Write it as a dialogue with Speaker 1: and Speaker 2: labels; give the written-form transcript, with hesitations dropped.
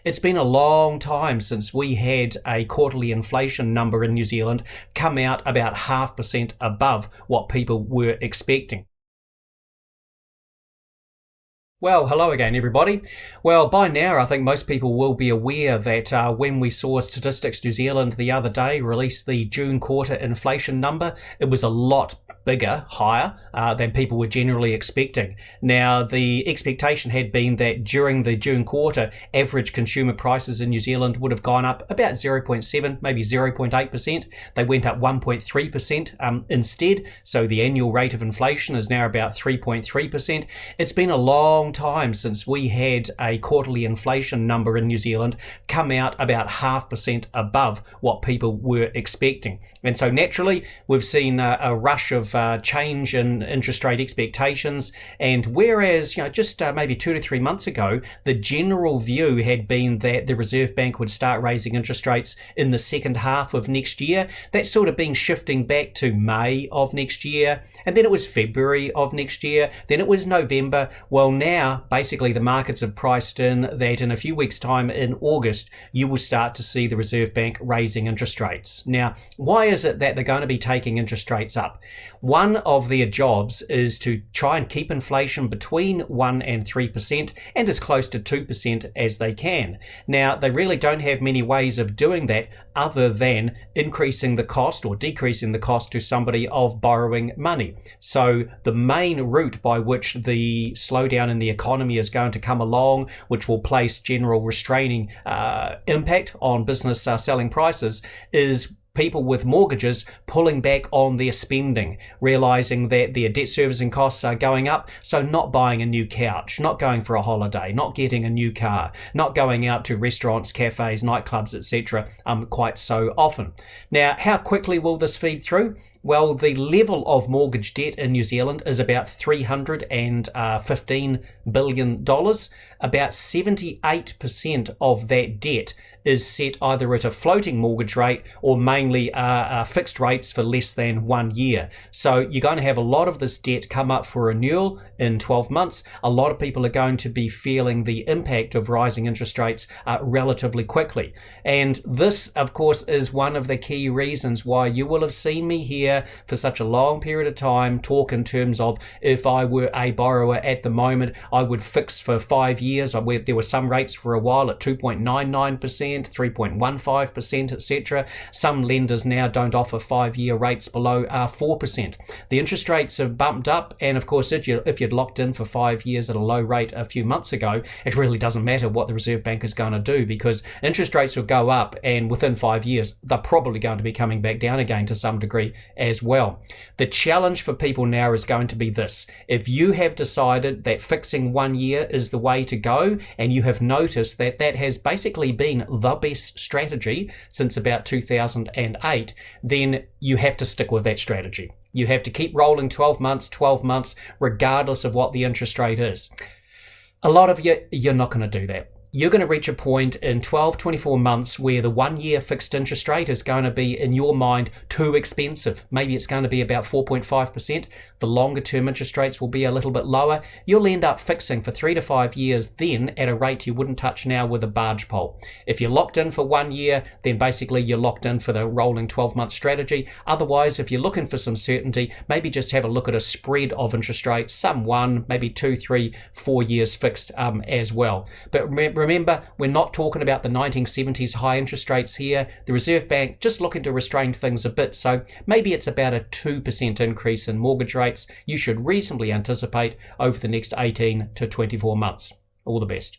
Speaker 1: It's been a long time since we had a quarterly inflation number in New Zealand come out about 0.5% above what people were expecting. Well, hello again, everybody. Well, by now, I think most people will be aware that when we saw Statistics New Zealand the other day release the June quarter inflation number, it was a lot higher than people were generally expecting. Now, the expectation had been that during the June quarter, average consumer prices in New Zealand would have gone up about 0.7, maybe 0.8%. They went up 1.3% instead. So the annual rate of inflation is now about 3.3%. It's been a long time since we had a quarterly inflation number in New Zealand come out about 0.5% above what people were expecting. And so naturally, we've seen a rush of change in interest rate expectations. And whereas, just maybe 2 to 3 months ago, the general view had been that the Reserve Bank would start raising interest rates in the second half of next year, that's sort of been shifting back to May of next year. And then it was February of next year. Then it was November. Well, now, basically, the markets have priced in that in a few weeks' time in August, you will start to see the Reserve Bank raising interest rates. Now, why is it that they're going to be taking interest rates up? One of their jobs is to try and keep inflation between 1 and 3% and as close to 2% as they can. Now, they really don't have many ways of doing that other than increasing the cost or decreasing the cost to somebody of borrowing money. So the main route by which the slowdown in the economy is going to come along, which will place general restraining impact on business selling prices, is people with mortgages pulling back on their spending, realizing that their debt servicing costs are going up, so not buying a new couch, not going for a holiday, not getting a new car, not going out to restaurants, cafes, nightclubs, etc. Quite so often. Now, how quickly will this feed through? Well, the level of mortgage debt in New Zealand is about $315 billion. About 78% of that debt is set either at a floating mortgage rate or mainly fixed rates for less than 1 year. So you're going to have a lot of this debt come up for renewal in 12 months. A lot of people are going to be feeling the impact of rising interest rates relatively quickly. And this, of course, is one of the key reasons why you will have seen me here for such a long period of time talk in terms of if I were a borrower at the moment, I would fix for 5 years. There were some rates for a while at 2.99%. 3.15%, etc. Some lenders now don't offer 5-year rates below 4%. The interest rates have bumped up, and of course, if you'd locked in for 5 years at a low rate a few months ago, it really doesn't matter what the Reserve Bank is going to do, because interest rates will go up, and within 5 years, they're probably going to be coming back down again to some degree as well. The challenge for people now is going to be this. If you have decided that fixing 1 year is the way to go, and you have noticed that that has basically been the best strategy since about 2008, then you have to stick with that strategy. You have to keep rolling 12 months, regardless of what the interest rate is. A lot of you're not going to do that. You're going to reach a point in 12, 24 months where the 1 year fixed interest rate is going to be, in your mind, too expensive. Maybe it's going to be about 4.5%. The longer term interest rates will be a little bit lower. You'll end up fixing for 3 to 5 years then at a rate you wouldn't touch now with a barge pole. If you're locked in for 1 year, then basically you're locked in for the rolling 12-month strategy. Otherwise, if you're looking for some certainty, maybe just have a look at a spread of interest rates, some 1, maybe 2, 3, 4 years fixed as well. But remember, we're not talking about the 1970s high interest rates here. The Reserve Bank just looking to restrain things a bit. So maybe it's about a 2% increase in mortgage rates you should reasonably anticipate over the next 18 to 24 months. All the best.